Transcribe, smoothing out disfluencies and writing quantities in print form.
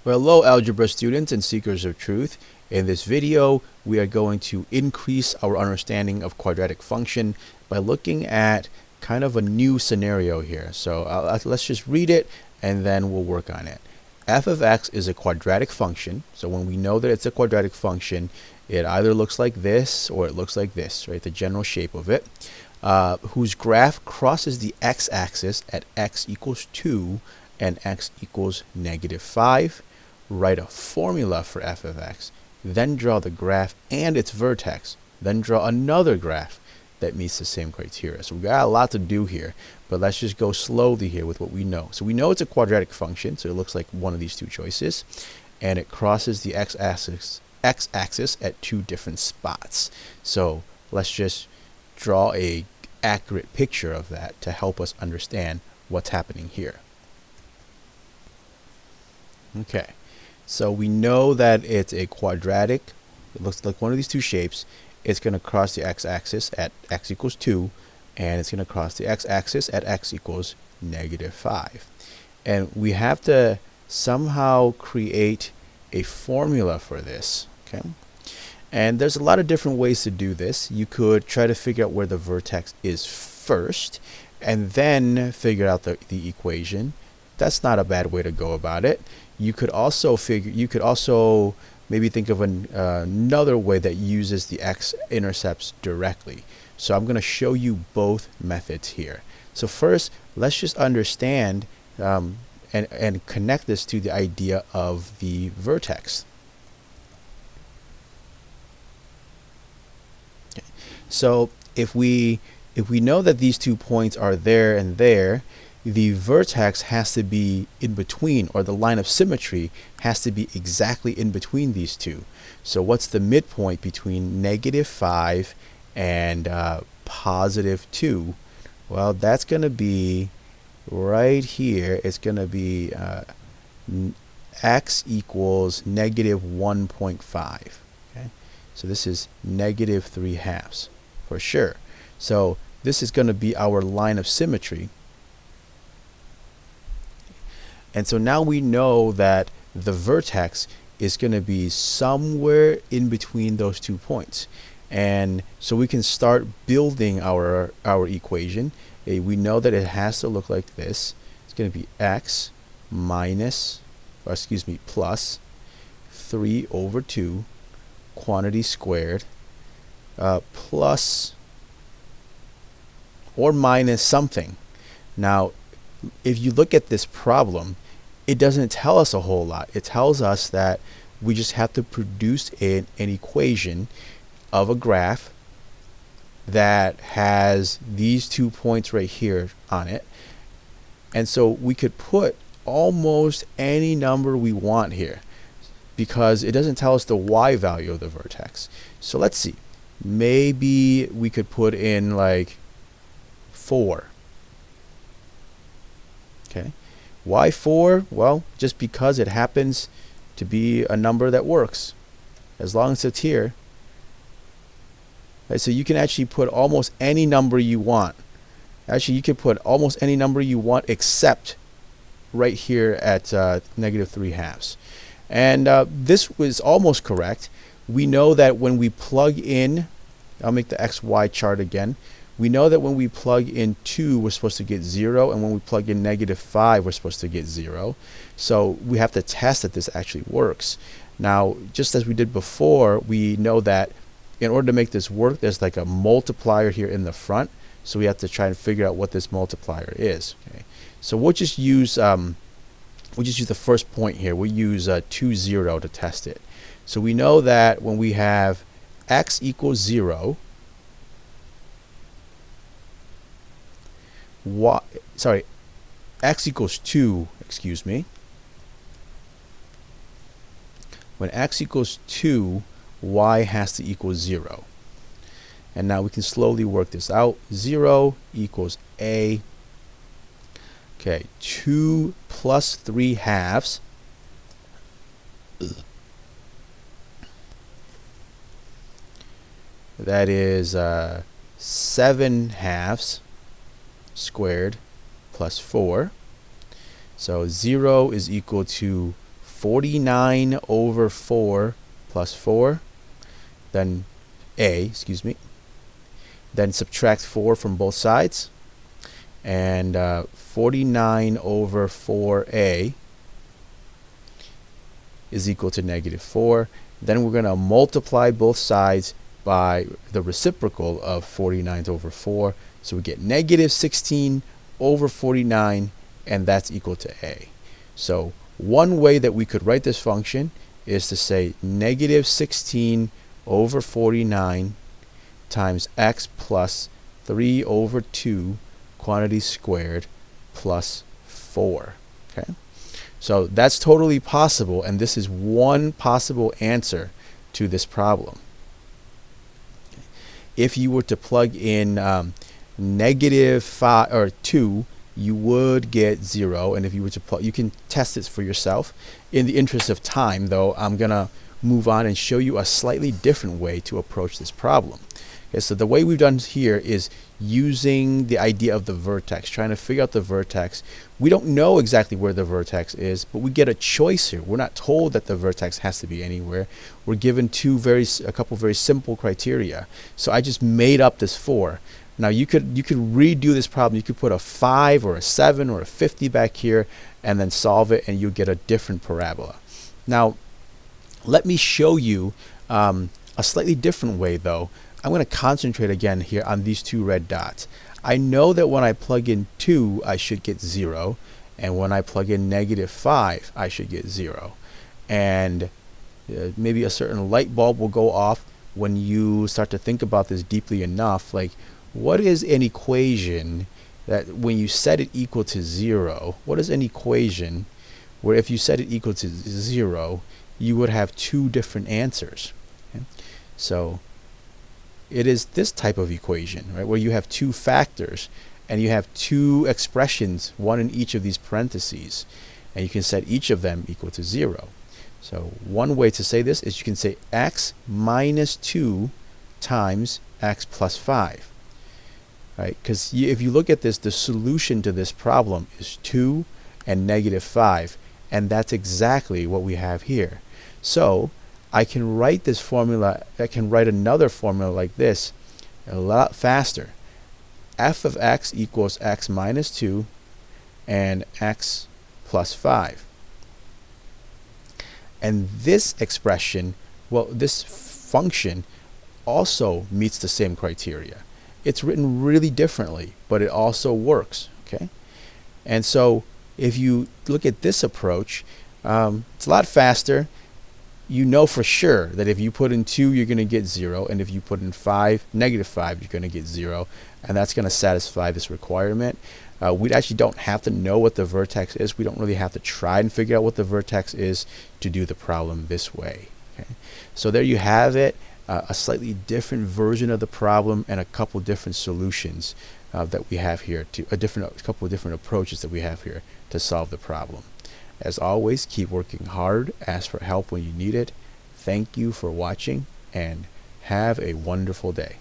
Well, hello algebra students and seekers of truth. In this video, we are going to increase our understanding of quadratic function by looking at kind of a new scenario here. So let's just read it and then we'll work on it. F of x is a quadratic function. So when we know that it's a quadratic function, it either looks like this or it looks like this, right? The general shape of it, whose graph crosses the x-axis at x equals 2 and x equals -5. Write a formula for f of x, then draw the graph and its vertex, then draw another graph that meets the same criteria. So we've got a lot to do here, but let's just go slowly here with what we know. So we know it's a quadratic function, so it looks like one of these two choices, and it crosses the x-axis at two different spots. So let's just draw a accurate picture of that to help us understand what's happening here. Okay. So we know that it's a quadratic. It looks like one of these two shapes. It's going to cross the x-axis at x equals 2, and it's going to cross the x-axis at x equals -5. And we have to somehow create a formula for this. Okay. And there's a lot of different ways to do this. You could try to figure out where the vertex is first, and then figure out the equation. That's not a bad way to go about it. You could also maybe think of another way that uses the x-intercepts directly. So I'm going to show you both methods here. So first, let's just understand and connect this to the idea of the vertex. Okay. So if we know that these 2 points are there and there, the vertex has to be in between, or the line of symmetry has to be exactly in between these two. So what's the midpoint between -5 and +2? Well, that's going to be right here. It's going to be x equals -1.5. Okay? So this is -3/2 for sure. So this is going to be our line of symmetry. And so now we know that the vertex is going to be somewhere in between those 2 points. And so we can start building our equation. We know that it has to look like this. It's going to be x plus 3/2 quantity squared plus or minus something. Now, if you look at this problem, it doesn't tell us a whole lot. It tells us that we just have to produce an equation of a graph that has these 2 points right here on it. And so we could put almost any number we want here because it doesn't tell us the y value of the vertex. So let's see. Maybe we could put in like 4. Okay. Why 4? Well, just because it happens to be a number that works as long as it's here. Right, so you can actually put almost any number you want. Actually, you can put almost any number you want except right here at -3/2. And this was almost correct. We know that when we plug in, I'll make the XY chart again. We know that when we plug in 2, we're supposed to get 0, and when we plug in -5, we're supposed to get 0. So we have to test that this actually works. Now, just as we did before, we know that in order to make this work, there's like a multiplier here in the front. So we have to try and figure out what this multiplier is. Okay. So we'll just use the first point here. We'll use 2, 0 to test it. So we know that when we have x equals 0, x equals 2, excuse me. When x equals 2, y has to equal 0. And now we can slowly work this out. 0 equals a. Okay, 2 plus 3/2. That is 7/2 squared plus 4. So 0 is equal to 49 over 4 plus 4, then then subtract 4 from both sides, and 49 over 4a is equal to negative 4. Then we're going to multiply both sides by the reciprocal of 49 over 4. So we get negative 16 over 49, and that's equal to a. So one way that we could write this function is to say negative 16 over 49 times x plus 3 over 2 quantity squared plus 4. Okay? So that's totally possible, and this is one possible answer to this problem. If you were to plug in negative 5 or 2, you would get 0, and if you were to plug, you can test this for yourself. In the interest of time, though, I'm gonna move on and show you a slightly different way to approach this problem. Okay, so the way we've done here is using the idea of the vertex, trying to figure out the vertex. We don't know exactly where the vertex is, but we get a choice here. We're not told that the vertex has to be anywhere. We're given a couple very simple criteria. So I just made up this 4. Now you could redo this problem. You could put a 5 or a 7 or a 50 back here and then solve it, and you get a different parabola. Now let me show you a slightly different way, though. I'm going to concentrate again here on these 2 red dots. I know that when I plug in 2, I should get 0, and when I plug in negative 5, I should get 0. And maybe a certain light bulb will go off when you start to think about this deeply enough. Like, what is an equation that when you set it equal to 0, what is an equation where if you set it equal to 0, you would have 2 different answers? Okay? So it is this type of equation, right, where you have 2 factors and you have 2 expressions, one in each of these parentheses, and you can set each of them equal to 0. So one way to say this is you can say x minus 2 times x plus 5. Right? Because if you look at this, the solution to this problem is 2 and negative 5, and that's exactly what we have here. So I can write this formula, I can write another formula like this a lot faster. F of x equals x minus 2 and x plus 5. And this expression, well, this function also meets the same criteria. It's written really differently, but it also works. Okay? And so if you look at this approach, it's a lot faster. You know for sure that if you put in 2, you're going to get 0, and if you put in 5, negative 5, you're going to get 0, and that's going to satisfy this requirement. We actually don't have to know what the vertex is. We don't really have to try and figure out what the vertex is to do the problem this way. Okay? So there you have it, a slightly different version of the problem and a couple different solutions that we have here, a couple of different approaches that we have here to solve the problem. As always, keep working hard, ask for help when you need it. Thank you for watching, and have a wonderful day.